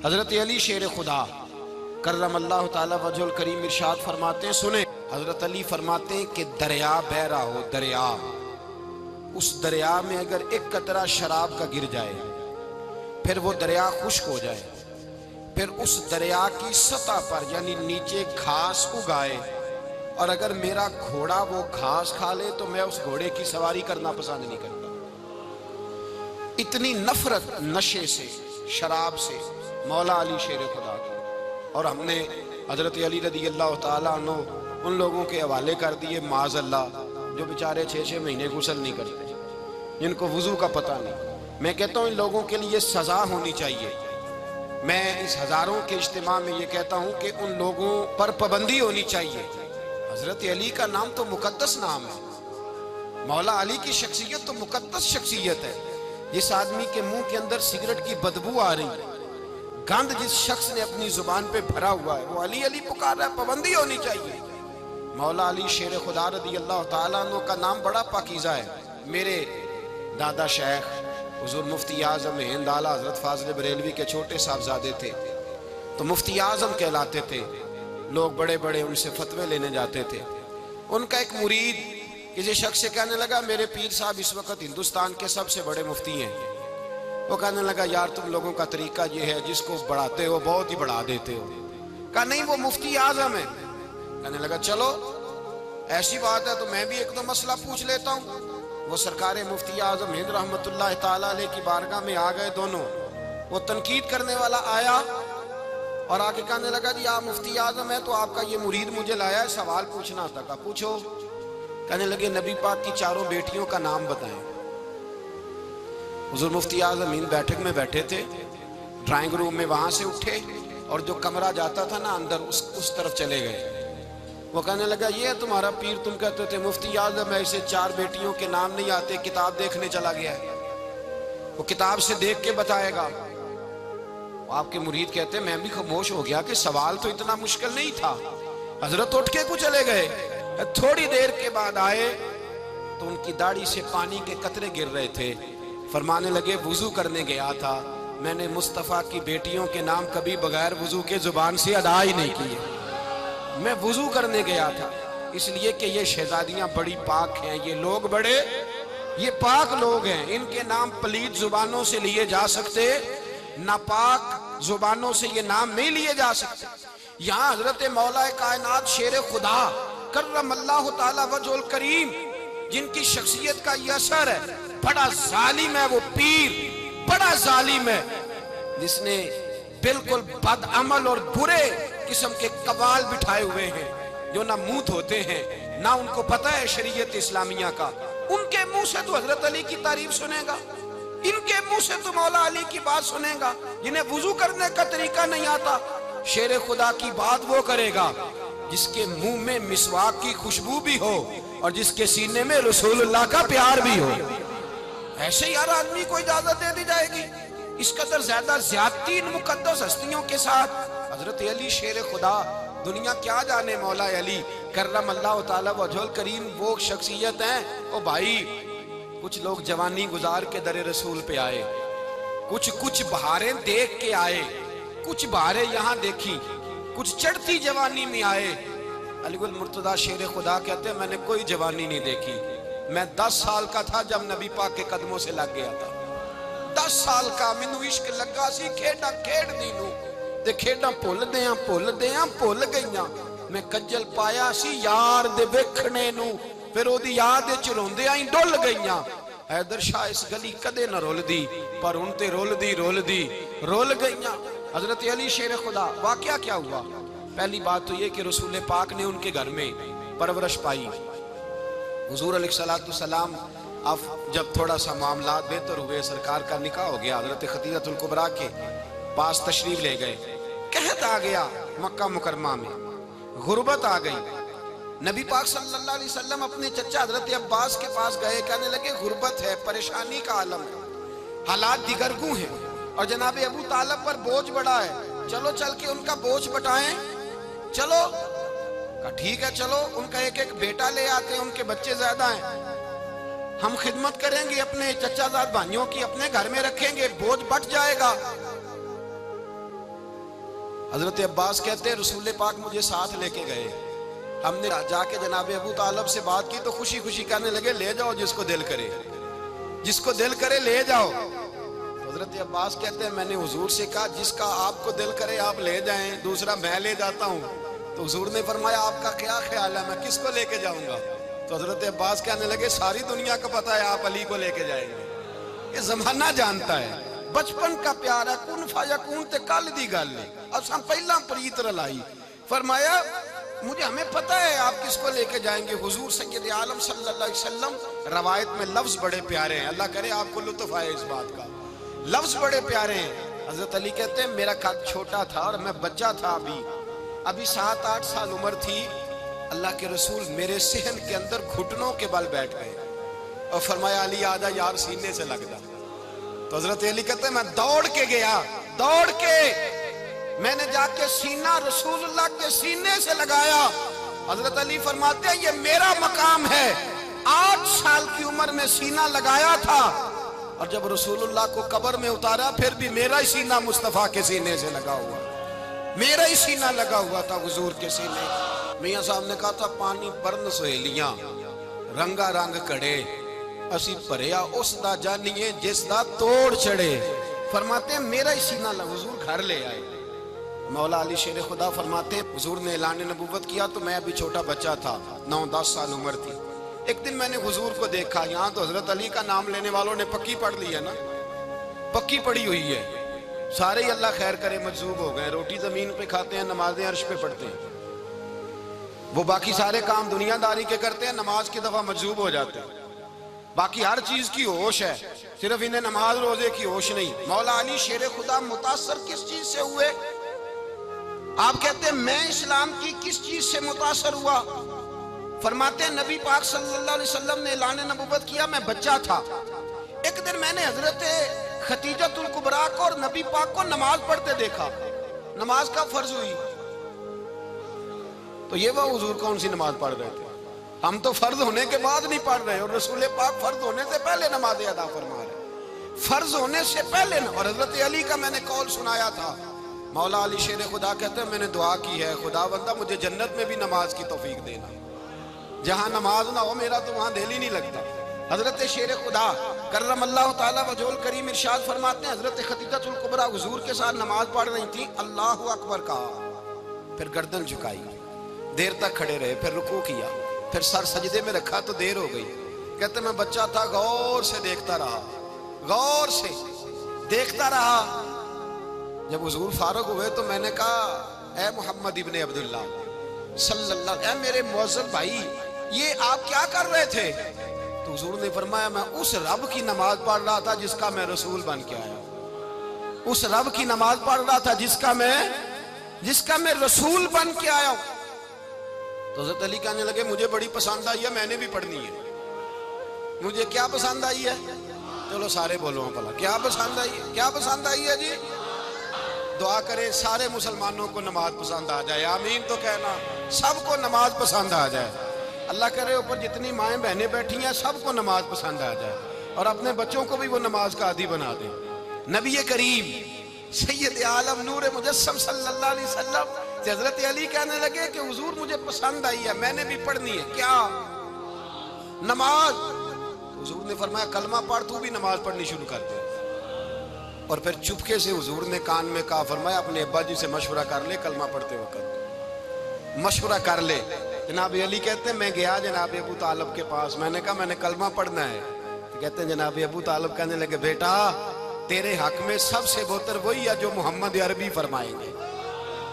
حضرت علی شیر خدا کرم اللہ تعالی وجہ الکریم ارشاد فرماتے ہیں، سنیں حضرت علی فرماتے ہیں کہ دریا بہ رہا ہو، دریا، اس دریا میں اگر ایک قطرہ شراب کا گر جائے، پھر وہ دریا خشک ہو جائے، پھر اس دریا کی سطح پر یعنی نیچے گھاس اگائے، اور اگر میرا گھوڑا وہ گھاس کھا لے تو میں اس گھوڑے کی سواری کرنا پسند نہیں کرتا۔ اتنی نفرت نشے سے، شراب سے مولا علی شیر خدا کی۔ اور ہم نے حضرت علی رضی اللہ تعالیٰ عنہ ان لوگوں کے حوالے کر دیے معاذ اللہ جو بیچارے 6 مہینے غسل نہیں کرتے، جن کو وضو کا پتہ نہیں۔ میں کہتا ہوں ان لوگوں کے لیے سزا ہونی چاہیے۔ میں اس ہزاروں کے اجتماع میں یہ کہتا ہوں کہ ان لوگوں پر پابندی ہونی چاہیے۔ حضرت علی کا نام تو مقدس نام ہے، مولا علی کی شخصیت تو مقدس شخصیت ہے۔ جس آدمی کے منہ کے اندر سگریٹ کی بدبو آ رہی ہے، گند جس شخص نے اپنی زبان پہ بھرا ہوا ہے، وہ علی علی پکار رہا ہے، پابندی ہونی چاہیے۔ مولا علی شیر خدا رضی اللہ تعالیٰ عنہ کا نام بڑا پاکیزہ ہے۔ میرے دادا شیخ حضور مفتی اعظم ہند اعلیٰ حضرت فاضل بریلوی کے چھوٹے صاحبزادے تھے، تو مفتی اعظم کہلاتے تھے، لوگ بڑے بڑے ان سے فتوے لینے جاتے تھے۔ ان کا ایک مرید کسی شخص سے کہنے لگا میرے پیر صاحب اس وقت ہندوستان کے سب سے بڑے مفتی ہیں۔ وہ کہنے لگا یار تم لوگوں کا طریقہ یہ ہے، جس کو بڑھاتے ہو بہت ہی بڑھا دیتے ہو۔ کہا نہیں وہ مفتی اعظم ہے۔ کہنے لگا چلو ایسی بات ہے تو میں بھی ایک دو مسئلہ پوچھ لیتا ہوں۔ وہ سرکار مفتی اعظم ہند رحمت اللہ تعالیٰ علیہ کی بارگاہ میں آ گئے دونوں۔ وہ تنقید کرنے والا آیا اور آگے کہنے لگا جی آپ مفتی اعظم ہے تو آپ کا یہ مرید مجھے لایا ہے، سوال پوچھنا تھا۔ کہا پوچھو۔ کہنے لگے نبی پاک کی 4 بیٹیوں کا نام بتائیں۔ حضور مفتی اعظم ہند بیٹھک میں بیٹھے تھے، ڈرائنگ روم میں وہاں سے اٹھے اور جو کمرہ جاتا تھا نا اندر اس طرف چلے گئے۔ وہ کہنے لگا یہ ہے تمہارا پیر، تم کہتے تھے مفتی اعظم ہے، اسے 4 بیٹیوں کے نام نہیں آتے، کتاب دیکھنے چلا گیا ہے، وہ کتاب سے دیکھ کے بتائے گا۔ آپ کے مرید کہتے ہیں میں بھی خاموش ہو گیا کہ سوال تو اتنا مشکل نہیں تھا۔ حضرت اٹھ کے کو چلے گئے۔ تھوڑی دیر کے بعد آئے تو ان کی داڑھی سے پانی کے قطرے گر رہے تھے۔ فرمانے لگے وضو کرنے گیا تھا، میں نے مصطفیٰ کی بیٹیوں کے نام کبھی بغیر وضو کے زبان سے ادا ہی نہیں کیے۔ میں وضو کرنے گیا تھا اس لیے کہ یہ شہزادیاں بڑی پاک ہیں، یہ لوگ بڑے یہ پاک لوگ ہیں، ان کے نام پلید زبانوں سے لیے جا سکتے، ناپاک زبانوں سے یہ نام نہیں لیے جا سکتے۔ یہاں حضرت مولا کائنات شیر خدا کرم اللہ تعالی وجہ الکریم جن کی شخصیت کا یہ اثر ہے، بڑا ظالم ہے وہ پیر، بڑا ظالم ہے جس نے بالکل بد عمل اور برے قسم کے قوال بٹھائے ہوئے ہیں، جو نہ منہ دھوتے ہیں نہ ان کو پتہ ہے شریعت اسلامیہ کا۔ ان کے منہ سے تو حضرت علی کی تعریف سنے گا، ان کے منہ سے تو مولا علی کی بات سنے گا، جنہیں وضو کرنے کا طریقہ نہیں آتا۔ شیر خدا کی بات وہ کرے گا جس کے منہ میں مسواک کی خوشبو بھی ہو اور جس کے سینے میں رسول اللہ کا پیار بھی ہو۔ ایسے ہی ہر آدمی کو اجازت دے دی جائے گی؟ اس قدر زیادہ زیادتی ان مقدس ہستیوں کے ساتھ۔ حضرت علی شیر خدا، دنیا کیا جانے مولا علی کرم اللہ تعالی وجہ الکریم وہ شخصیت ہیں۔ او بھائی کچھ لوگ جوانی گزار کے در رسول پہ آئے، کچھ بہاریں دیکھ کے آئے، کچھ بہاریں یہاں دیکھی، کچھ چڑھتی جوانی میں آئے۔ علی گل مرتضیٰ شیر خدا کہتے ہیں میں نے کوئی جوانی نہیں دیکھی، میں 10 سال کا تھا جب نبی پاک کے قدموں سے لگ گیا تھا۔ 10 سال کا مینوں عشق لگا سی، کھیڈاں کھیڈ دی نوں تے کھیڈاں بھول گئیاں۔ میں کجل پایا سی یار دے ویکھنے نوں، پھر او دی یاد وچ روندیاں ہی ڈل گئیاں۔ حیدر شاہ اس گلی کدے نہ رول دی، پر ان تے رول گئیاں۔ حضرت علی شیر خدا، واقعہ کیا ہوا؟ پہلی بات تو یہ کہ رسول پاک نے ان کے گھر میں پرورش پائی۔ حضور علیہ السلام اب جب تھوڑا سا معاملات بہتر ہوئے، سرکار کا نکاح ہو گیا، حضرت خدیجہ الکبریٰ کے پاس تشریف لے گئے۔ قحط آ گیا مکہ مکرمہ میں، غربت آ گئی۔ نبی پاک صلی اللہ علیہ وسلم اپنے چچا حضرت عباس کے پاس گئے، کہنے لگے غربت ہے، پریشانی کا عالم ہے، حالات دیگرگوں ہیں اور جناب ابو طالب پر بوجھ بڑا ہے، چلو چل کے ان کا بوجھ بٹائیں۔ چلو کہا ٹھیک ہے چلو، ان کا ایک بیٹا لے آتے ہیں، ان کے بچے زیادہ ہیں، ہم خدمت کریں گے اپنے چچا زاد بھائیوں کی، اپنے گھر میں رکھیں گے، بوجھ بٹ جائے گا۔ حضرت عباس کہتے ہیں رسول پاک مجھے ساتھ لے کے گئے، ہم نے جا کے جناب ابو طالب سے بات کی تو خوشی خوشی کہنے لگے لے جاؤ جس کو دل کرے، جس کو دل کرے لے جاؤ۔ حضرت عباس کہتے ہیں میں نے حضور سے کہا جس کا آپ کو دل کرے آپ لے جائیں، دوسرا میں لے جاتا ہوں۔ تو حضور نے فرمایا آپ کا کیا خیال ہے، میں کس کو لے کے جاؤں گا؟ تو حضرت عباس کہنے لگے ساری دنیا کو پتا ہے آپ علی کو لے کے جائیں گے، یہ زمانہ جانتا ہے، بچپن کا پیار ہے، کن فیکون تے کل دی گل ہے، اب ہم پہلا پریت رلائی۔ فرمایا مجھے ہمیں پتہ ہے آپ کس کو لے کے جائیں گے۔ حضور سید عالم صلی اللہ علیہ وسلم، روایت میں لفظ بڑے پیارے ہیں، اللہ کرے آپ کو لطف آئے اس بات کا، لفظ بڑے پیارے ہیں۔ حضرت علی کہتے ہیں میرا قد چھوٹا تھا اور میں بچہ تھا، ابھی 7-8 سال عمر تھی، اللہ کے رسول میرے صحن کے اندر گھٹنوں کے بل بیٹھ گئے اور فرمایا علی آجا یار سینے سے لگ جا۔ تو حضرت علی کہتے ہیں میں دوڑ کے گیا، دوڑ کے میں نے جا کے سینہ رسول اللہ کے سینے سے لگایا۔ حضرت علی فرماتے ہیں یہ میرا مقام ہے، 8 سال کی عمر میں سینہ لگایا تھا اور جب رسول اللہ کو قبر میں اتارا پھر بھی میرا ہی سینہ مصطفیٰ کے سینے سے لگا ہوا، میرا ہی سینہ لگا ہوا تھا حضور کے سینے۔ میاں صاحب نے کہا تھا پانی پرن سہیلیاں رنگا رنگ کڑے، اسی پریا اس دا جانیے جس دا توڑ چڑے۔ فرماتے ہیں میرا ہی سینہ لگا، حضور گھر لے آئے۔ مولا علی شیر خدا فرماتے ہیں حضور نے اعلان نبوت کیا تو میں ابھی چھوٹا بچہ تھا، 9-10 سال عمر تھی۔ ایک دن میں نے حضور کو دیکھا، یہاں تو حضرت علی کا نام لینے والوں نے پکی پڑھ لی ہے نا، پکی پڑھی ہوئی ہے، سارے ہی اللہ خیر کرے مجذوب ہو گئے، روٹی زمین پہ کھاتے ہیں، نمازیں عرش پہ پڑھتے ہیں، وہ باقی سارے کام دنیا داری کے کرتے ہیں، نماز کی دفعہ مجذوب ہو جاتے ہیں، باقی ہر چیز کی ہوش ہے، صرف انہیں نماز روزے کی ہوش نہیں۔ مولا علی شیر خدا متاثر کس چیز سے ہوئے؟ آپ کہتے ہیں میں اسلام کی کس چیز سے متاثر ہوا؟ فرماتے ہیں نبی پاک صلی اللہ علیہ وسلم نے اعلان نبوت کیا، میں بچہ تھا، ایک دن میں نے حضرت خدیجۃ الکبریٰ کو اور نبی پاک کو نماز پڑھتے دیکھا، نماز کا فرض ہوئی تو یہ وہ حضور کون سی نماز پڑھ رہے تھے؟ ہم تو فرض ہونے کے بعد نہیں پڑھ رہے اور رسول پاک فرض ہونے سے پہلے نماز ادا فرما رہے، فرض ہونے سے پہلے۔ اور حضرت علی کا میں نے قول سنایا تھا، مولا علی شیر خدا کہتے ہیں میں نے دعا کی ہے خدا بندہ مجھے جنت میں بھی نماز کی توفیق دینا، جہاں نماز نہ ہو میرا تو وہاں دل ہی نہیں لگتا۔ حضرت شیر خدا کرم اللہ تعالیٰ وجہ الکریم ارشاد فرماتے ہیں حضرت خدیجۃ الکبریٰ حضور کے ساتھ نماز پڑھ رہی تھی، اللہ اکبر کہا، پھر گردن جھکائی، دیر تک کھڑے رہے، پھر رکوع کیا، پھر سر سجدے میں رکھا تو دیر ہو گئی۔ کہتے میں بچہ تھا، غور سے دیکھتا رہا، غور سے دیکھتا رہا۔ جب حضور فارغ ہوئے تو میں نے کہا اے محمد ابن عبداللہ صلی اللہ، اے میرے معزز بھائی یہ آپ کیا کر رہے تھے؟ تو حضور نے فرمایا میں اس رب کی نماز پڑھ رہا تھا جس کا میں رسول بن کے آیا، اس رب کی نماز پڑھ رہا تھا جس کا میں رسول بن کے آیا ہوں۔ تو حضرت علی کہنے لگے مجھے بڑی پسند آئی ہے، میں نے بھی پڑھنی ہے۔ مجھے کیا پسند آئی ہے؟ چلو سارے بولو پلا کیا پسند آئی ہے؟ کیا پسند آئی ہے جی؟ دعا کرے سارے مسلمانوں کو نماز پسند آ جائے، آمین تو کہنا، سب کو نماز پسند آ جائے۔ اللہ کرے اوپر جتنی مائیں بہنیں بیٹھی ہیں سب کو نماز پسند آ جائے اور اپنے بچوں کو بھی وہ نماز کا عادی بنا دیں۔ نبی کریم سید عالم نور مجسم صلی اللہ علیہ وسلم سے حضرت علی کہنے لگے کہ حضور مجھے پسند آئی ہے، میں نے بھی پڑھنی ہے، کیا؟ نماز۔ حضور نے فرمایا کلمہ پڑھ، تو بھی نماز پڑھنی شروع کر دے۔ اور پھر چپکے سے حضور نے کان میں کہا، فرمایا اپنے ابا جی سے مشورہ کر لے، کلمہ پڑھتے وقت مشورہ کر لے۔ جناب علی کہتے ہیں میں گیا جناب ابو طالب کے پاس، میں نے کہا میں نے کلمہ پڑھنا ہے، تو کہتے ہیں جناب ابو طالب کہنے لگے بیٹا تیرے حق میں سب سے بہتر وہی ہے جو محمد عربی فرمائیں گے،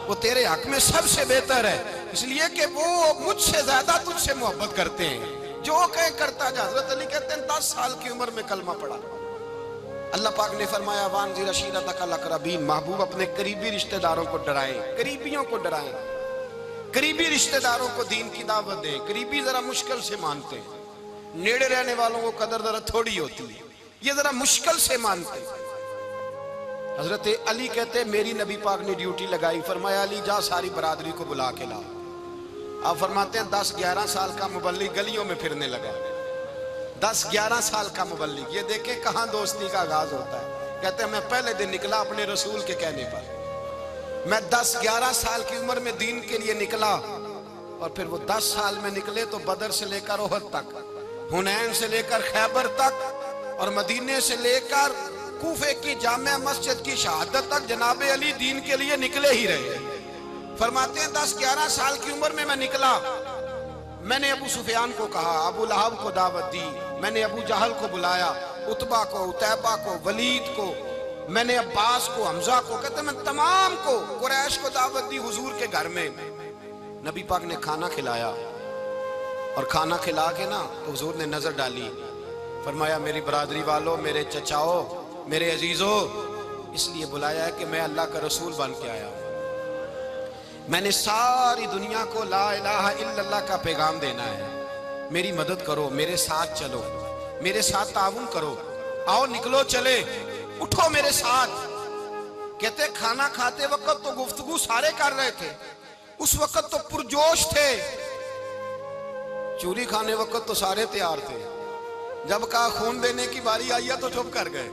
وہ تیرے حق میں سب سے بہتر ہے، اس لیے کہ وہ مجھ سے زیادہ تجھ سے محبت کرتے ہیں، جو کہیں کرتا جا۔ حضرت علی کہتے ہیں 10 سال کی عمر میں کلمہ پڑھا۔ اللہ پاک نے فرمایا وانذر عشیرتک الاقربین، محبوب اپنے قریبی رشتہ داروں کو ڈرائیں، قریبیوں کو ڈرائیں، قریبی رشتہ داروں کو دین کی دعوت دیں۔ قریبی ذرا مشکل سے مانتے ہیں، نیڑے رہنے والوں کو قدر ذرا تھوڑی ہوتی ہے، یہ ذرا مشکل سے مانتے ہیں۔ حضرت علی کہتے ہیں میری نبی پاک نے ڈیوٹی لگائی، فرمایا علی جا ساری برادری کو بلا کے لا۔ آپ فرماتے ہیں 10-11 سال کا مبلغ گلیوں میں پھرنے لگا، 10-11 سال کا مبلغ، یہ دیکھیں کہاں دوستی کا آغاز ہوتا ہے۔ کہتے ہیں میں پہلے دن نکلا اپنے رسول کے کہنے پر، میں 10-11 سال کی عمر میں دین کے لیے نکلا، اور پھر وہ 10 سال میں نکلے تو بدر سے لے کر احد تک، حنین سے لے کر خیبر تک، اور مدینے سے لے کر کوفے کی جامع مسجد کی شہادت تک جناب علی دین کے لیے نکلے ہی رہے۔ فرماتے ہیں 10-11 سال کی عمر میں نکلا، میں نے ابو سفیان کو کہا، ابو لہب کو دعوت دی، میں نے ابو جہل کو بلایا، عتبہ کو، عتیبہ کو، ولید کو، میں نے عباس کو، حمزہ کو، کہتے میں تمام کو، قریش کو دعوت دی حضور کے گھر میں۔ نبی پاک نے کھانا کھلایا، اور کھانا کھلا کے نا تو حضور نے نظر ڈالی، فرمایا میری برادری والوں، میرے چچاؤ، میرے عزیزو، اس لیے بلایا ہے کہ میں اللہ کا رسول بن کے آیا ہوں، میں نے ساری دنیا کو لا الہ الا اللہ کا پیغام دینا ہے، میری مدد کرو، میرے ساتھ چلو، میرے ساتھ تعاون کرو، آؤ نکلو چلے، اٹھو میرے ساتھ۔ کہتے کھانا کھاتے وقت تو گفتگو سارے کر رہے تھے، اس وقت تو پرجوش تھے، چوری کھانے وقت تو سارے تیار تھے، جب کہا خون دینے کی باری آئی ہے تو چپ کر گئے،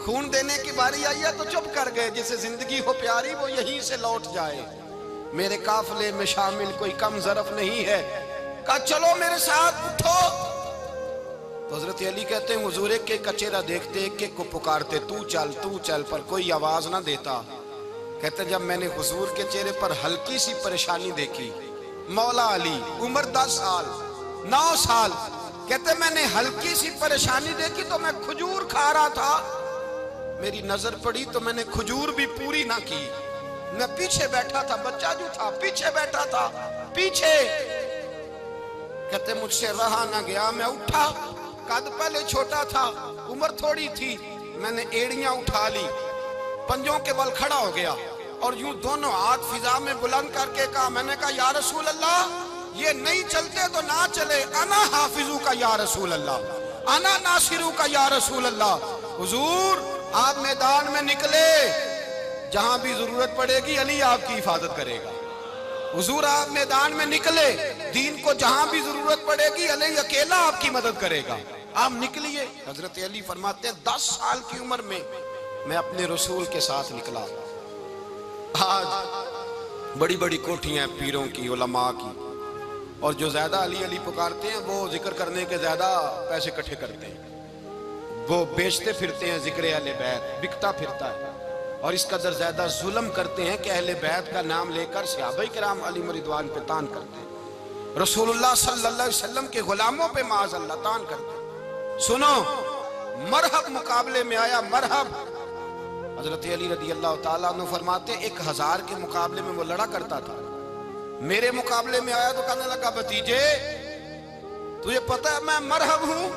خون دینے کی باری آئی ہے تو چپ کر گئے، جسے زندگی ہو پیاری وہ یہیں سے لوٹ جائے، میرے قافلے میں شامل کوئی کم ظرف نہیں ہے، کہا چلو میرے ساتھ اٹھو۔ تو حضرت علی کہتے ہیں حضور ایک ایک کا چہرہ دیکھتے، ایک ایک کو پکارتے، تو چل، پر کوئی آواز نہ دیتا۔ کہتے جب میں نے حضور کے چہرے پر ہلکی سی پریشانی دیکھی، مولا علی عمر 10 سال 9 سال، کہتے میں نے ہلکی سی پریشانی دیکھی تو میں کھجور کھا رہا تھا، میری نظر پڑی تو میں نے کھجور بھی پوری نہ کی، میں پیچھے بیٹھا تھا، بچہ جو تھا پیچھے بیٹھا تھا، پیچھے۔ کہتے مجھ سے رہا نہ گیا، میں اٹھا، قد پہلے چھوٹا تھا، عمر تھوڑی تھی، میں نے ایڑیاں اٹھا لی، پنجوں کے بل کھڑا ہو گیا، اور یوں دونوں ہاتھ فضا میں بلند کر کے کہا، میں نے کہا یا رسول اللہ یہ نہیں چلتے تو نہ چلے، انا حافظو کا یا رسول اللہ، انا ناصرو کا یا رسول اللہ۔ حضور آپ میدان میں نکلے، جہاں بھی ضرورت پڑے گی علی آپ کی حفاظت کرے گا، حضور آپ میدان میں نکلے، دین کو جہاں بھی ضرورت پڑے گی علی اکیلا آپ کی مدد کرے گا، آپ نکلیے۔ حضرت علی فرماتے ہیں 10 سال کی عمر میں میں اپنے رسول کے ساتھ نکلا۔ آج بڑی بڑی کوٹھیاں پیروں کی، علماء کی، اور جو زیادہ علی علی پکارتے ہیں وہ ذکر کرنے کے زیادہ پیسے اکٹھے کرتے ہیں، وہ بیچتے پھرتے ہیں ذکر اہل بیت، بکتا پھرتا ہے، اور اس قدر زیادہ ظلم کرتے ہیں کہ اہل بیت کا نام لے کر صحابہ کرام علی رضوان پہ تان کرتے ہیں، رسول اللہ صلی اللہ علیہ وسلم کے غلاموں پہ معاذ اللہ تان کرتے ہیں۔ سنو، مرحب مقابلے میں آیا، مرحب۔ حضرت علی رضی اللہ تعالیٰ عنہ فرماتے 1000 کے مقابلے میں وہ لڑا کرتا تھا، میرے مقابلے میں آیا تو کہنے لگا بھتیجے تجھے پتہ ہے میں مرحب ہوں،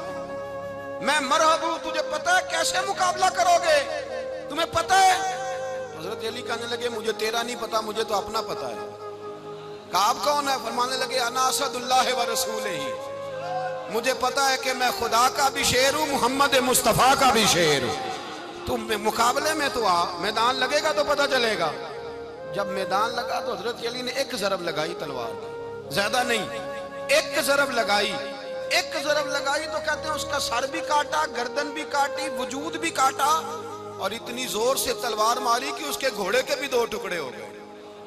میں مرحب ہوں، تجھے پتہ ہے کیسے مقابلہ کرو گے، تمہیں پتہ ہے؟ حضرت علی کہنے لگے مجھے تیرا نہیں پتا، مجھے تو اپنا پتا ہے۔ کہا آپ کون ہے؟ فرمانے لگے انا اسد اللہ و رسولہ، مجھے پتا ہے کہ میں خدا کا بھی شیر ہوں، محمد مصطفیٰ کا بھی شیر ہوں، تم مقابلے میں تو آ، میدان لگے گا تو پتہ چلے گا۔ جب میدان لگا تو حضرت علی نے ایک ضرب لگائی تلوار کی، زیادہ نہیں، ایک ضرب لگائی، ایک ضرب لگائی تو کہتے ہیں اس کا سر بھی کاٹا، گردن بھی کاٹی، وجود بھی کاٹا، اور اتنی زور سے تلوار ماری کہ اس کے گھوڑے کے بھی 2 ٹکڑے ہو گئے۔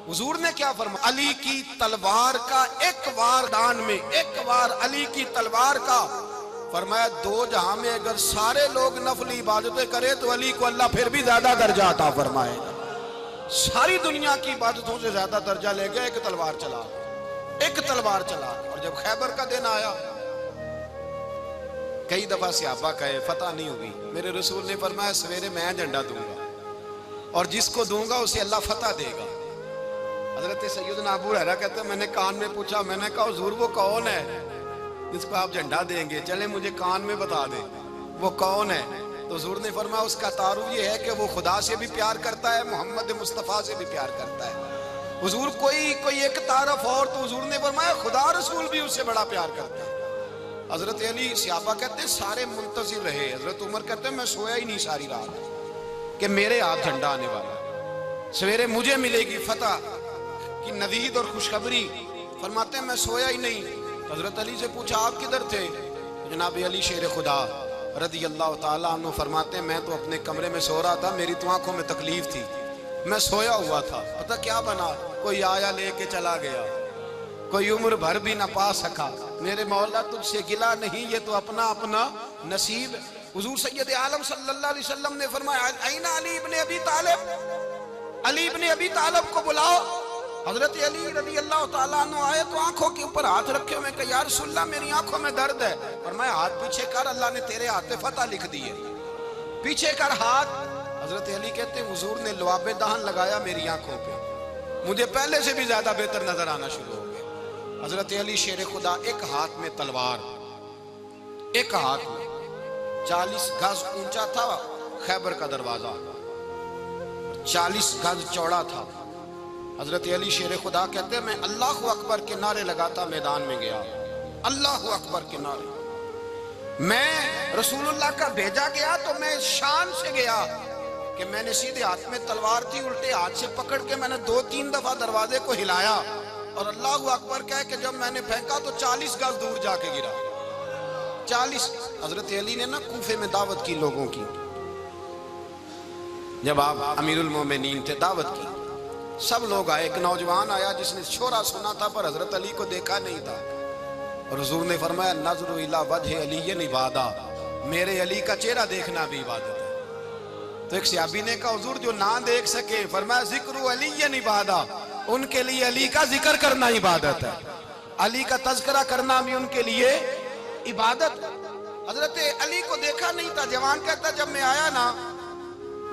حضور نے کیا فرمایا؟ علی کی تلوار کا ایک وار دان میں، ایک وار علی کی تلوار کا، فرمایا 2 جہاں میں اگر سارے لوگ نفلی عبادتیں کرے تو علی کو اللہ پھر بھی زیادہ درجہ عطا فرمائے گا، ساری دنیا کی عبادتوں سے زیادہ درجہ لے گیا، ایک تلوار چلا، ایک تلوار چلا۔ اور جب خیبر کا دن آیا، کئی دفعہ صحابہ کہے فتح نہیں ہوگی، میرے رسول نے فرمایا سویرے میں جھنڈا دوں گا، اور جس کو دوں گا اسے اللہ فتح دے گا۔ حضرت سیدنا ابو ہریرہ کہتے ہیں میں نے کان میں پوچھا، میں نے کہا حضور وہ کون ہے جس کو آپ جھنڈا دیں گے؟ چلے مجھے کان میں بتا دیں وہ کون ہے۔ تو حضور نے فرمایا اس کا تعارف یہ ہے کہ وہ خدا سے بھی پیار کرتا ہے، محمد مصطفیٰ سے بھی پیار کرتا ہے۔ حضور کوئی ایک تعارف اور، تو حضور نے فرمایا خدا رسول بھی اس سے بڑا پیار کرتا ہے۔ حضرت علی صحابہ کہتے ہیں سارے منتظر رہے، حضرت عمر کہتے ہیں میں سویا ہی نہیں ساری رات کہ میرے ہاتھ جھنڈا آنے والا، سویرے مجھے ملے گی فتح کی نوید اور خوشخبری۔ فرماتے ہیں میں سویا ہی نہیں۔ حضرت علی سے پوچھا آپ کدھر تھے؟ جناب علی شیر خدا رضی اللہ تعالیٰ عنہ فرماتے ہیں میں تو اپنے کمرے میں سو رہا تھا، میری تو آنکھوں میں تکلیف تھی، میں سویا ہوا تھا، پتہ کیا بنا، کوئی آیا لے کے چلا گیا، کوئی عمر بھر بھی نہ پا سکا۔ میرے مولا تجھ سے گلا نہیں، یہ تو اپنا اپنا نصیب ہے۔ حضور سید عالم صلی اللہ علیہ وسلم نے فرمایا این علی ابن ابی طالب، علی ابن ابی طالب کو بلاؤ۔ حضرت علی رضی اللہ تعالیٰ عنہ آئے تو آنکھوں کے اوپر ہاتھ رکھے ہوئے کہ یا رسول اللہ میری آنکھوں میں درد ہے، فرمایا ہاتھ پیچھے کر، اللہ نے تیرے ہاتھ پہ فتح لکھ دی ہے، پیچھے کر ہاتھ۔ حضرت علی کہتے ہیں حضور نے لعاب دہن لگایا میری آنکھوں پہ، مجھے پہلے سے بھی زیادہ بہتر نظر آنا شروع ہو گیا۔ حضرت علی شیر خدا، ایک ہاتھ میں تلوار، ایک ہاتھ میں 40 گز اونچا تھا خیبر کا دروازہ، 40 گز چوڑا تھا۔ حضرت علی شیر خدا کہتے ہیں میں اللہ اکبر کے نعرے لگاتا میدان میں گیا، اللہ اکبر کے نعرے۔ میں رسول اللہ کا بھیجا گیا تو میں شان سے گیا کہ میں نے سیدھے ہاتھ میں تلوار تھی، الٹے ہاتھ سے پکڑ کے میں نے 2-3 دفعہ دروازے کو ہلایا اور اللہ اکبر کہہ کہ جب میں نے پھینکا تو 40 گز دور جا کے گرا، 40۔ حضرت علی نے نا کوفے میں دعوت کی لوگوں کی، جب آپ امیر المومنین تھے دعوت کی، سب لوگ آئے، ایک نوجوان آیا جس نے شورا سنا تھا پر حضرت علی کو دیکھا نہیں تھا، اور حضور نے فرمایا نظر الی وجہ علی عبادہ، میرے علی کا چہرہ دیکھنا بھی عبادت ہے۔ تو ایک صحابی نے کہا حضور جو نہ دیکھ سکے، فرمایا ذکر علی عبادہ، ان کے لیے علی کا ذکر کرنا عبادت ہے، علی کا تذکرہ کرنا بھی ان کے لیے عبادت۔ حضرت علی کو دیکھا نہیں تھا، جوان کہتا جب میں آیا نا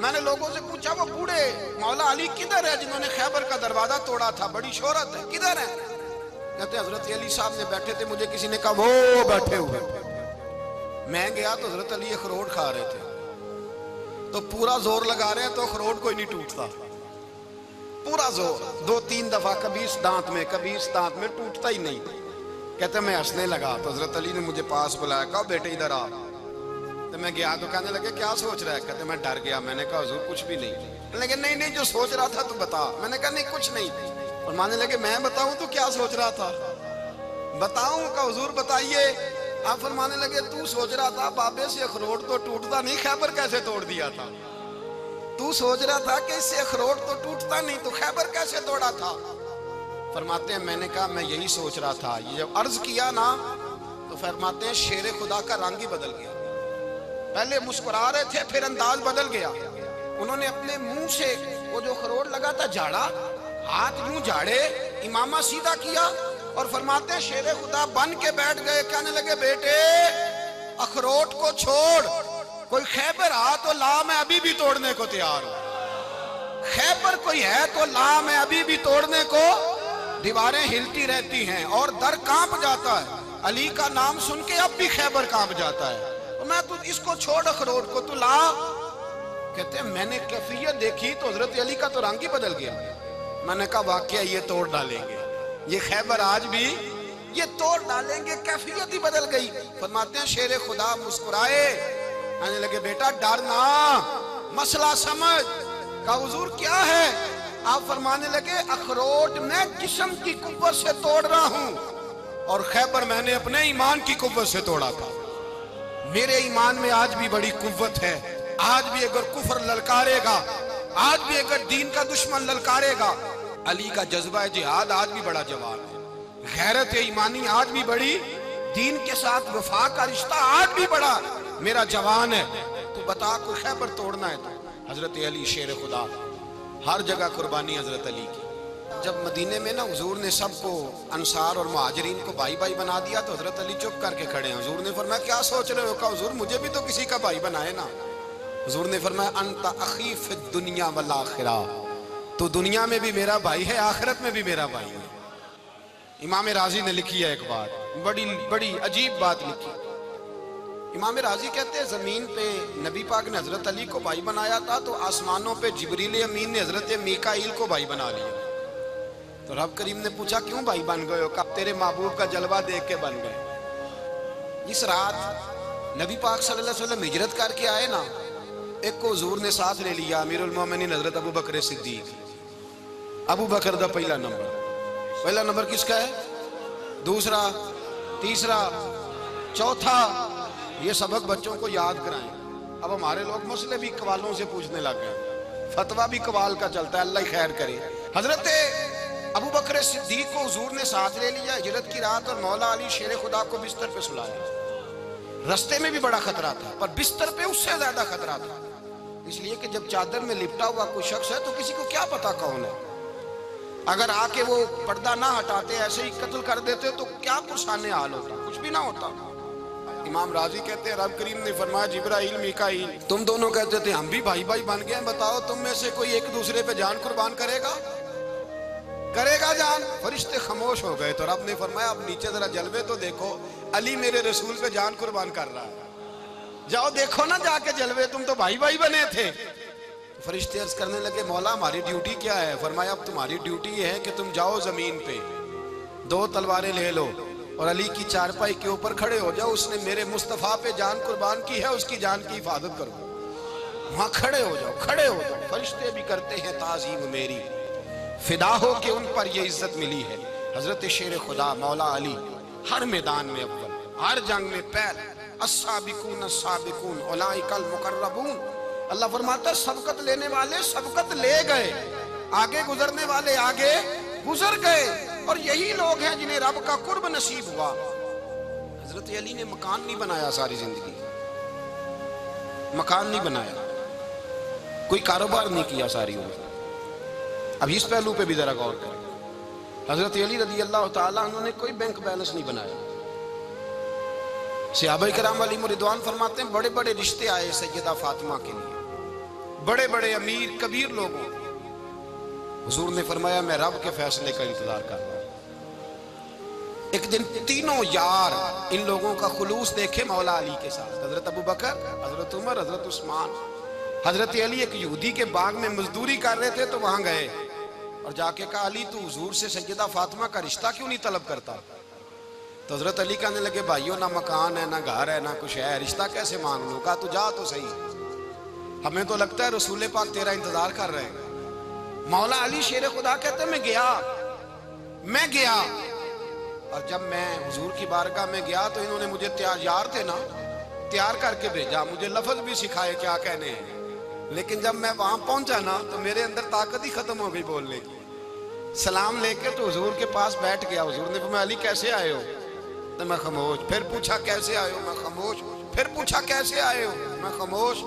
میں نے لوگوں سے پوچھا وہ بوڑھے مولا علی کدھر ہے جنہوں نے خیبر کا دروازہ توڑا تھا، بڑی شہرت ہے، کدھر ہے؟ کہتے حضرت علی صاحب نے بیٹھے تھے، مجھے کسی نے کہا وہ بیٹھے ہوئے۔ میں گیا تو حضرت علی اخروٹ کھا رہے تھے، تو پورا زور لگا رہے ہیں تو اخروٹ کوئی نہیں ٹوٹتا، پورا زور 2-3 دفعہ، کبھی اس دانت میں کبھی اس دانت میں، ٹوٹتا ہی نہیں۔ کہتے میں ہنسنے لگا تو حضرت علی نے مجھے پاس بلایا، کہا بیٹے ادھر آ۔ تو میں گیا تو کہنے لگے کیا سوچ رہا ہے؟ کہتے میں ڈر گیا، میں نے کہا حضور کچھ بھی نہیں۔ لیکن نہیں جو سوچ رہا تھا تو بتا۔ میں نے کہا نہیں کچھ نہیں۔ اور ماننے لگے میں بتاؤں تو کیا سوچ رہا تھا؟ بتاؤں؟ کہ حضور بتائیے۔ آپ فرمانے لگے تو سوچ رہا تھا بابے سے اخروٹ تو ٹوٹتا نہیں، خیبر کیسے توڑ دیا تھا؟ تو سوچ رہا تھا کہ اس سے اخروٹ تو ٹوٹتا نہیں تو خیبر کیسے توڑا تھا؟ فرماتے ہیں میں نے کہا میں یہی سوچ رہا تھا۔ یہ جب عرض کیا نا تو فرماتے ہیں شیر خدا کا رنگ ہی بدل گیا، پہلے مسکرا رہے تھے پھر انداز بدل گیا۔ انہوں نے اپنے منہ سے وہ جو خروٹ لگا تھا جھاڑا، ہاتھ یوں جھاڑے، امامہ سیدھا کیا اور فرماتے ہیں شیر خدا بن کے بیٹھ گئے، کہنے لگے بیٹے اخروٹ کو چھوڑ، کوئی خیبر آ تو لا، میں ابھی بھی توڑنے کو تیار ہوں، خیبر کوئی ہے تو لا، میں ابھی بھی توڑنے کو۔ دیواریں ہلتی رہتی ہیں اور در کانپ جاتا ہے، علی کا نام سن کے اب بھی خیبر کانپ جاتا ہے، میں تو اس کو چھوڑ اخروٹ کو تو لا۔ کہتے ہیں میں نے کیفیت دیکھی تو حضرت علی کا تو رنگ ہی بدل گیا۔ میں نے کہا واقعہ یہ توڑ ڈالیں گے، یہ خیبر آج بھی یہ توڑ ڈالیں گے، کیفیت ہی بدل گئی۔ فرماتے ہیں شیر خدا مسکرائے، کہنے لگے بیٹا ڈرنا، مسئلہ سمجھ۔ کہا حضور کیا ہے؟ آپ فرمانے لگے اخروٹ میں جسم کی قوت سے توڑ رہا ہوں اور خیبر میں نے اپنے ایمان کی قوت سے توڑا تھا۔ میرے ایمان میں آج بھی بڑی قوت ہے، آج بھی اگر کفر للکارے گا، آج بھی اگر دین کا دشمن للکارے گا، علی کا جذبہ جہاد آج بھی بڑا جوان ہے، غیرت ایمانی آج بھی بڑی، دین کے ساتھ وفا کا رشتہ آج بھی بڑا میرا جوان ہے۔ تو بتا کوئی خیبر توڑنا ہے تو حضرت علی شیر خدا، ہر جگہ قربانی حضرت علی کی۔ جب مدینے میں نا حضور نے سب کو انصار اور مہاجرین کو بھائی بھائی بنا دیا تو حضرت علی چپ کر کے کھڑے ہیں۔ حضور نے فرمایا کیا سوچ رہے ہو؟ کہا حضور مجھے بھی تو کسی کا بھائی بنائے نا۔ حضور نے فرمایا انت اخی فی الدنیا والآخرہ، تو دنیا میں بھی میرا بھائی ہے، آخرت میں بھی میرا بھائی ہے۔ امام راضی نے لکھی ہے ایک بات، بڑی عجیب بات لکھی۔ امام راضی کہتے ہیں زمین پہ نبی پاک نے حضرت علی کو بھائی بنایا تھا تو آسمانوں پہ جبریل امین نے حضرت میکائیل کو بھائی بنا لیا۔ تو رب کریم نے پوچھا کیوں بھائی بن گئے ہو؟ کب تیرے محبوب کا جلوہ دیکھ کے بن گئے۔ اس رات نبی پاک صلی اللہ علیہ وسلم ہجرت کر کے آئے نا، ایک کو حضور نے ساتھ لے لیا، امیر المومنین حضرت ابو بکر صدیق۔ ابو بکر دا پہلا نمبر کس کا ہے؟ دوسرا، تیسرا، چوتھا، یہ سبق بچوں کو یاد کرائیں۔ اب ہمارے لوگ مسئلے بھی قوالوں سے پوچھنے لگ گئے۔ فتویٰ بھی قوال کا چلتا ہے، اللہ ہی خیر کرے۔ حضرت ابو بکر صدیق کو حضور نے ساتھ لے لیا ہجرت کی رات، اور مولا علی شیر خدا کو بستر پہ سلایا۔ رستے میں بھی بڑا خطرہ تھا، پر بستر پہ اس سے زیادہ خطرہ تھا، اس لیے کہ جب چادر میں لپٹا ہوا کوئی شخص ہے تو کسی کو کیا پتا کون ہے، اگر آ کے وہ پردہ نہ ہٹاتے ایسے ہی قتل کر دیتے تو کیا پرسانے حال ہوتا، کچھ بھی نہ ہوتا۔ امام راضی کہتے ہیں رب کریم نے فرمایا جبرائیل میکائیل تم دونوں کہتے تھے ہم بھی بھائی بھائی بن گئے ہیں، بتاؤ تم میں سے کوئی ایک دوسرے پہ جان قربان کرے گا جان؟ فرشتے خاموش ہو گئے، تو رب نے فرمایا اب نیچے ذرا جلوے تو دیکھو، علی میرے رسول پہ جان قربان کر رہا ہے، جاؤ دیکھو نا جا کے جلوے، تم تو بھائی بھائی بنے تھے۔ فرشتے عرض کرنے لگے مولا ہماری ڈیوٹی کیا ہے؟ فرمایا اب تمہاری ڈیوٹی یہ ہے کہ تم جاؤ زمین پہ 2 تلواریں لے لو اور علی کی چارپائی کے اوپر کھڑے ہو جاؤ، اس نے میرے مصطفیٰ پہ جان قربان کی ہے، اس کی جان کی حفاظت کرو، وہاں کھڑے ہو جاؤ۔ فرشتے بھی کرتے ہیں تعظیم میری، فدا ہو کہ ان پر یہ عزت ملی ہے۔ حضرت شیر خدا مولا علی ہر میدان میں اول، ہر جنگ میں پہل، السابقون السابقون اولئک المقربون۔ اللہ فرماتا ہے سبقت لینے والے سبقت لے گئے، آگے گزرنے والے آگے گزر گئے، اور یہی لوگ ہیں جنہیں رب کا قرب نصیب ہوا۔ حضرت علی نے مکان نہیں بنایا، ساری زندگی مکان نہیں بنایا، کوئی کاروبار نہیں کیا ساری عمر۔ اب اس پہلو پہ بھی ذرا غور کریں، حضرت علی رضی اللہ تعالیٰ عنہ نے کوئی بینک بیلنس نہیں بنایا۔ صحابہ کرام علیہم رضوان فرماتے ہیں بڑے بڑے رشتے آئے سیدہ فاطمہ کے لیے، بڑے بڑے امیر کبیر لوگوں، حضور نے فرمایا میں رب کے فیصلے کا انتظار کر رہا ہوں۔ ایک دن تینوں یار ان لوگوں کا خلوص دیکھے مولا علی کے ساتھ، حضرت ابو بکر، حضرت عمر، حضرت عثمان۔ حضرت علی ایک یہودی کے باغ میں مزدوری کر رہے تھے تو وہاں گئے اور جا کے کہا علی تو حضور سے سیدہ فاطمہ کا رشتہ کیوں نہیں طلب کرتا؟ تو حضرت علی کہنے لگے بھائیو نہ مکان ہے نہ گھر ہے نہ کچھ ہے، رشتہ کیسے مانگ لوں؟ کہا تو جا تو صحیح، ہمیں تو لگتا ہے رسول پاک تیرا انتظار کر رہے ہیں۔ مولا علی شیر خدا کہتے ہیں میں گیا اور جب میں حضور کی بارگاہ میں گیا تو انہوں نے مجھے یار تھے نا تیار کر کے بھیجا، مجھے لفظ بھی سکھائے کیا کہنے ہیں، لیکن جب میں وہاں پہنچا نا تو میرے اندر طاقت ہی ختم ہو گئی بولنے کی۔ سلام لے کے تو حضور کے پاس بیٹھ گیا، حضور نے فرمایا علی کیسے آئے ہو؟ تو میں خاموش، پھر پوچھا کیسے آئے ہو؟ میں خاموش، پھر پوچھا کیسے آئے ہو؟ میں خاموش۔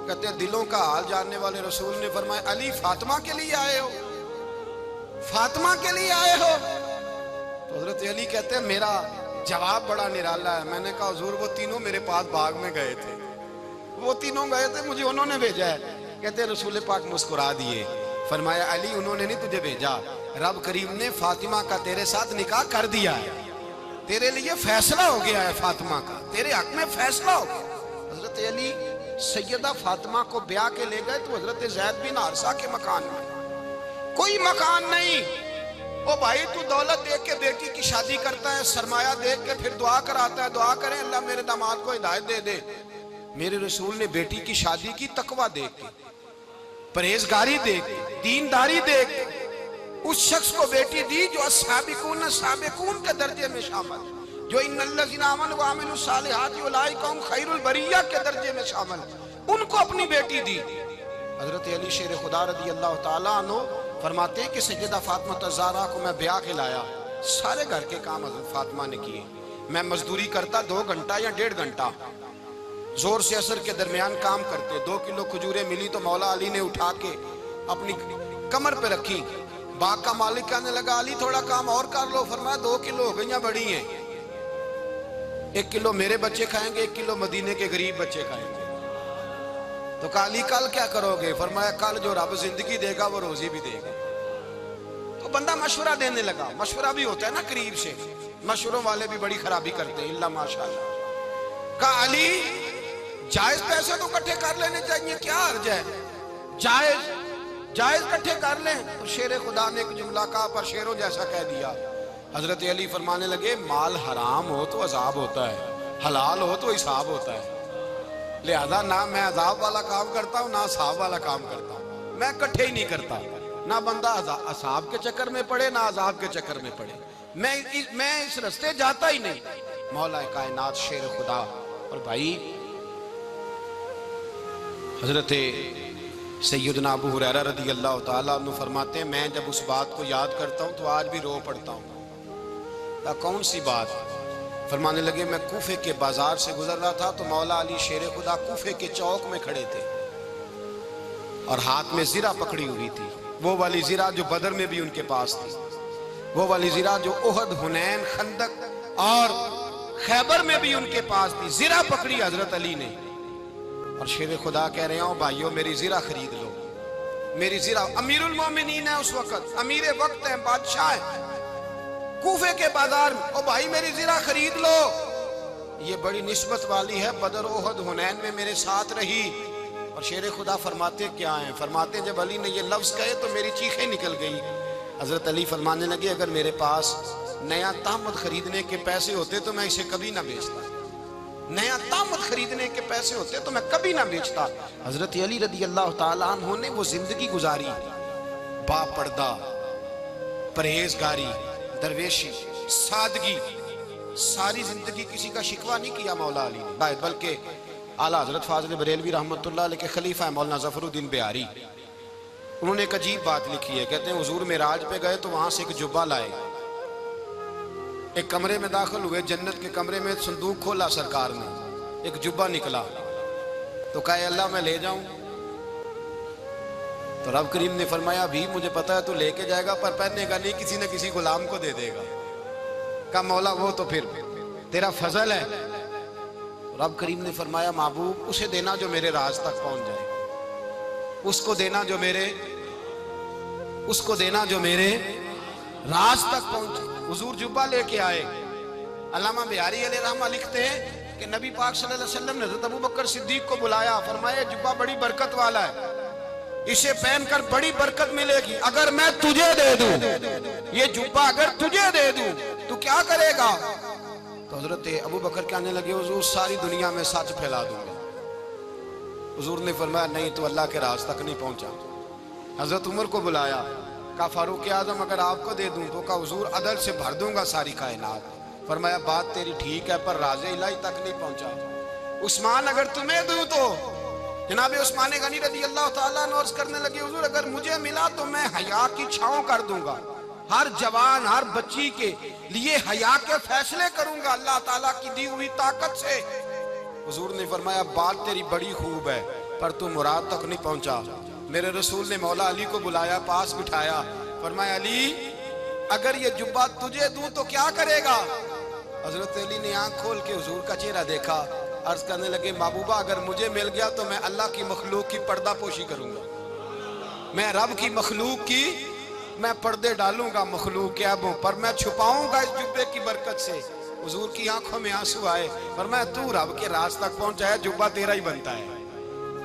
کہتے ہیں دلوں کا حال جاننے والے رسول نے فرمایا علی فاطمہ کے لیے آئے ہو؟ فاطمہ کے لیے آئے ہو؟ تو حضرت علی کہتے ہیں میرا جواب بڑا نرالا ہے، میں نے کہا حضور وہ تینوں میرے پاس باغ میں گئے تھے، وہ تینوں گئے تھے، مجھے انہوں نے بھیجا ہے۔ کہتے ہیں رسول پاک مسکرا دیے، فرمایا علی انہوں نے نہیں تجھے بھیجا، رب کریم نے فاطمہ کا تیرے ساتھ نکاح کر دیا ہے، تیرے لیے فیصلہ ہو گیا ہے، فاطمہ کا تیرے حق میں فیصلہ ہو گیا۔ حضرت علی سیدہ فاطمہ کو بیاہ کے لے گئے تو حضرت زید بن حارثہ کے مکان میں، کوئی مکان نہیں۔ او بھائی تو دولت دیکھ کے بیٹی کی شادی کرتا ہے، سرمایہ دیکھ کے پھر دعا کراتا ہے، دعا کریں اللہ میرے داماد کو ہدایت دے دے۔ میرے رسول نے بیٹی کی شادی کی تقوی دیکھ کے، پرہیزگاری دیکھ کے، دینداری دیکھ کے، اس شخص کو بیٹی دی جو السابقون السابقون کے درجے میں شامل، جو ان الذین آمنوا وعملوا الصالحات اولئک هم خیر البریہ کے درجے میں شامل، ان کو اپنی بیٹی دی۔ حضرت علی شیر خدا رضی اللہ تعالیٰ عنہ فرماتے ہیں کہ سیدہ فاطمہ الزہرا کو میں بیاہ کے لایا، سارے گھر کے کام حضرت فاطمہ نے کیے، میں مزدوری کرتا 2 گھنٹہ یا 1.5 گھنٹہ، زور سے عصر کے درمیان کام کرتے، 2 کلو کھجوریں ملی تو مولا علی نے اٹھا کے اپنی کمر پہ رکھی، باغ کا مالک کہنے لگا علی تھوڑا کام اور کر لو، فرمایا 2 کلو ہو گئیں بڑی ہیں، 1 کلو میرے بچے کھائیں گے، 1 کلو مدینے کے غریب بچے کھائیں گے۔ تو کہا علی کل کیا کرو گے؟ فرمایا کل جو رب زندگی دے گا وہ روزی بھی دے گا۔ تو بندہ مشورہ دینے لگا، مشورہ بھی ہوتا ہے نا قریب سے، مشوروں والے بھی بڑی خرابی کرتے ہیں اللہ ماشاءاللہ۔ کہا علی جائز پیسے تو کٹھے کر لینے چاہیے، کیا حرج ہے، جائز کٹھے کر لیں۔ تو شیر خدا نے ایک جملہ کہا پر شیروں جیسا کہہ دیا۔ حضرت علی فرمانے لگے مال حرام ہو تو عذاب ہوتا ہے، حلال ہو تو حساب ہوتا ہے، لہذا نہ میں عذاب والا کام کرتا ہوں نہ حساب والا کام کرتا ہوں، میں کٹھے ہی نہیں کرتا، نہ بندہ حساب کے چکر میں پڑے نہ عذاب کے چکر میں پڑے، میں اس رستے جاتا ہی نہیں۔ مولا کائنات شیر خدا۔ اور بھائی حضرت سیدنا ابو ہریرہ رضی اللہ تعالیٰ عنہ فرماتے ہیں میں جب اس بات کو یاد کرتا ہوں تو آج بھی رو پڑتا ہوں۔ کون سی بات؟ فرمانے لگے میں کوفے کے بازار سے گزر رہا تھا تو مولا علی شیر خدا کوفے کے چوک میں کھڑے تھے اور ہاتھ میں زرہ پکڑی ہوئی تھی، وہ والی زرہ جو بدر میں بھی ان کے پاس تھی، وہ والی زرہ جو احد، حنین، خندق اور خیبر میں بھی ان کے پاس تھی۔ زرہ پکڑی حضرت علی نے اور شیر خدا کہہ رہے ہیں بھائیو میری زرہ خرید لو، میری زرہ۔ امیر المومنین ہے اس وقت، امیر وقت ہے، بادشاہ ہے، کوفے کے بازار میں، او بھائی میری زرہ خرید لو، یہ بڑی نسبت والی ہے، بدر، احد، حنین میں میرے ساتھ رہی۔ اور شیر خدا فرماتے کیا ہیں؟ فرماتے ہیں جب علی نے یہ لفظ کہے تو میری چیخیں نکل گئی۔ حضرت علی فرمانے لگے اگر میرے پاس نیا تامت خریدنے کے پیسے ہوتے تو میں اسے کبھی نہ بیچتا، نیا تامت خریدنے کے پیسے ہوتے تو میں کبھی نہ بیچتا۔ حضرت علی رضی اللہ تعالیٰ عنہ نے وہ زندگی گزاری، با پردہ، پرہیزگاری، درویشی، سادگی، ساری زندگی کسی کا شکوہ نہیں کیا مولا علی نے، بلکہ اعلیٰ حضرت فاضل بریلوی رحمۃ اللہ علیہ کے خلیفہ مولانا ظفر الدین بہاری، انہوں نے ایک عجیب بات لکھی ہے، کہتے ہیں حضور معراج پہ گئے تو وہاں سے ایک جبہ لائے، ایک کمرے میں داخل ہوئے، جنت کے کمرے میں صندوق کھولا سرکار نے، ایک جبہ نکلا تو کہا اللہ میں لے جاؤں؟ تو رب کریم نے فرمایا بھی مجھے پتا ہے تو لے کے جائے گا پر پہننے کا نہیں، کسی نہ کسی غلام کو دے دے گا۔ کہا مولا وہ تو پھر تیرا فضل ہے۔ رب کریم نے فرمایا محبوب اسے دینا جو میرے راز تک پہنچ جائے، اس کو دینا جو میرے راز تک پہنچے۔ حضور جبہ لے کے آئے۔ علامہ بہاری علیہ رحمہ لکھتے ہیں کہ نبی پاک صلی اللہ علیہ وسلم نے حضرت ابوبکر صدیق کو بلایا، فرمایا جبہ بڑی برکت والا ہے، اسے پہن کر بڑی برکت ملے گی، اگر میں تجھے دے دوں، یہ جبہ اگر تجھے دے دوں تو کیا کرے گا؟ تو حضرت ابوبکر کہنے لگے حضور ساری دنیا میں سچ پھیلا دوں گا۔ حضور نے فرمایا نہیں تو اللہ کے راز تک نہیں پہنچا۔ حضرت عمر کو بلایا، کہا فاروق اعظم اگر آپ کو دے دوں تو کہا حضور عدل سے بھر دوں گا ساری کائنات۔ فرمایا بات تیری ٹھیک ہے پر راز الہی تک نہیں پہنچا۔ عثمان اگر تمہیں دوں تو جناب عثمان غنی رضی اللہ تعالیٰ عنہ عرض کرنے لگے حضور اگر مجھے ملا تو میں حیا کی چھاؤں کر دوں گا، ہر جوان ہر بچی کے لیے حیا کے فیصلے کروں گا اللہ تعالیٰ کی دی ہوئی طاقت سے۔ حضور نے فرمایا بات تیری بڑی خوب ہے پر تو مراد تک نہیں پہنچا۔ میرے رسول نے مولا علی کو بلایا، پاس بٹھایا، فرمایا علی اگر یہ جبہ تجھے دوں تو کیا کرے گا؟ حضرت علی نے آنکھ کھول کے حضور کا چہرہ دیکھا، عرض کرنے لگے محبوبہ اگر مجھے مل گیا تو میں اللہ کی مخلوق کی پردہ پوشی کروں گا، میں رب کی مخلوق کی میں پردے ڈالوں گا مخلوق کے عیبوں پر، میں چھپاؤں گا اس جبے کی برکت سے۔ حضور کی آنکھوں میں آنسو آئے، فرمایا تو رب کے راز تک پہنچا ہے، جبہ تیرا ہی بنتا ہے،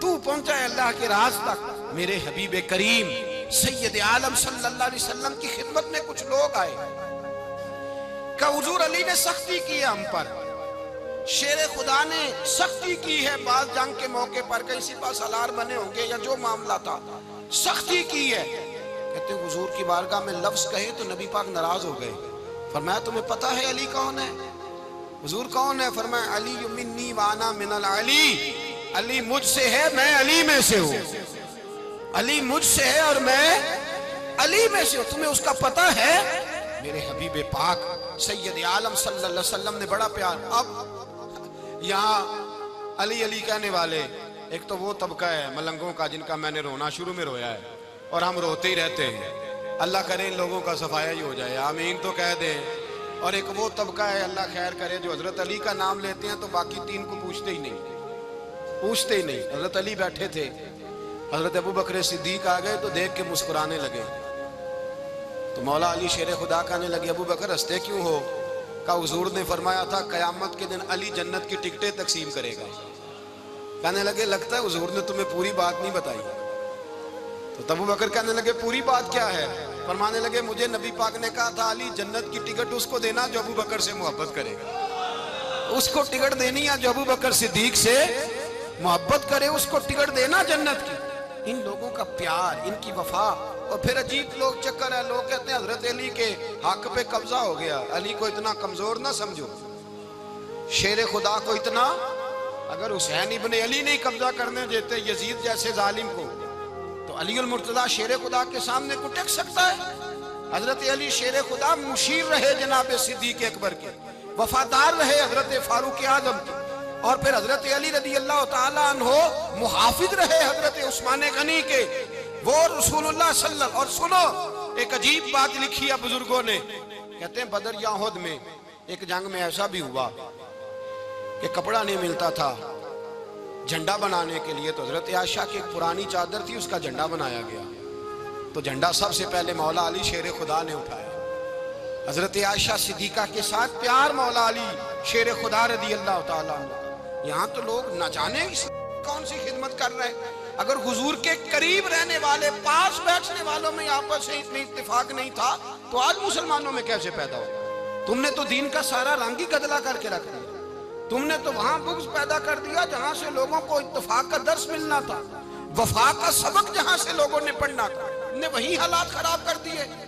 تو پہنچا ہے اللہ کے راز تک۔ میرے حبیب کریم سید عالم صلی اللہ علیہ وسلم کی خدمت میں کچھ لوگ آئے کہ حضور علی نے سختی کی ہے ہم پر، شیر خدا نے سختی کی ہے، بعض جنگ کے موقع پر کہیں سپہ سالار بنے ہوں گے یا جو معاملہ تھا سختی کی ہے۔ کہتے ہیں حضور کی بارگاہ میں لفظ کہے تو نبی پاک ناراض ہو گئے۔ فرمایا تمہیں پتہ ہے علی کون ہے؟ حضور کون ہے؟ فرمایا علی منی وانا من العلی، علی مجھ سے ہے میں علی میں سے ہوں، علی مجھ سے ہے اور میں علی میں سے ہوں، تمہیں اس کا پتہ ہے؟ میرے حبیب پاک سید عالم صلی اللہ علیہ وسلم نے بڑا پیار۔ اب یہاں علی علی کہنے والے ایک تو وہ طبقہ ہے ملنگوں کا جن کا میں نے رونا شروع میں رویا ہے اور ہم روتے ہی رہتے ہیں، اللہ کرے ان لوگوں کا صفایا ہی ہو جائے، آمین تو کہہ دیں۔ اور ایک وہ طبقہ ہے اللہ خیر کرے جو حضرت علی کا نام لیتے ہیں تو باقی تین کو پوچھتے ہی نہیں۔ حضرت علی بیٹھے تھے، حضرت ابوبکر صدیق آ گئے تو دیکھ کے مسکرانے لگے، تو مولا علی شیر خدا کہنے لگے ابوبکر ہنستے کیوں ہو؟ کہا حضور نے فرمایا تھا قیامت کے دن علی جنت کی ٹکٹیں تقسیم کرے گا۔ کہنے لگے لگتا ہے حضور نے تمہیں پوری بات نہیں بتائی۔ تو ابوبکر کہنے لگے پوری بات کیا ہے؟ فرمانے لگے مجھے نبی پاک نے کہا تھا علی جنت کی ٹکٹ اس کو دینا جو ابوبکر سے محبت کرے گا، اس کو ٹکٹ دینی ہے جو ابوبکر صدیق سے محبت کرے، اس کو ٹکٹ دینا جنت کی۔ ان لوگوں کا پیار، ان کی وفا۔ اور پھر عجیب لوگ چکر ہے، لوگ کہتے ہیں حضرت علی کے حق پہ قبضہ ہو گیا، علی کو اتنا کمزور نہ سمجھو، شیر خدا کو اتنا، اگر حسین ابن علی نہیں قبضہ کرنے دیتے یزید جیسے ظالم کو علی المرتضیٰ شیر خدا کے سامنے کو ٹک سکتا ہے؟ حضرت علی شیر خدا مشیر رہے جناب صدیق اکبر کے، وفادار رہے حضرت فاروق اعظم کے، اور پھر حضرت علی رضی اللہ تعالیٰ عنہ محافظ رہے حضرت عثمان غنی کے، وہ رسول اللہ صلی اللہ علیہ وسلم۔ اور سنو ایک عجیب بات لکھی ہے بزرگوں نے، کہتے ہیں بدر یا احد میں ایک جنگ میں ایسا بھی ہوا کہ کپڑا نہیں ملتا تھا جھنڈا بنانے کے لیے، تو حضرت عائشہ کی ایک پرانی چادر تھی، اس کا جھنڈا بنایا گیا، تو جھنڈا سب سے پہلے مولا علی شیر خدا نے اٹھایا۔ حضرت عائشہ صدیقہ کے ساتھ پیار مولا علی شیر خدا رضی اللہ تعالیٰ عنہ۔ یہاں تو لوگ نہ جانے کون سی خدمت کر رہے ہیں۔ اگر حضور کے قریب رہنے والے، پاس بیٹھنے والوں میں آپس میں اتنی اتفاق نہیں تھا تو آج مسلمانوں میں کیسے پیدا ہو؟ تم نے تو دین کا سارا رنگ ہی گدلا کر کے رکھ دیا۔ تم نے تو وہاں بغض پیدا کر دیا جہاں سے لوگوں کو اتفاق کا درس ملنا تھا، وفا کا سبق جہاں سے لوگوں نے پڑھنا تھا، نے وہی حالات خراب کر دیے۔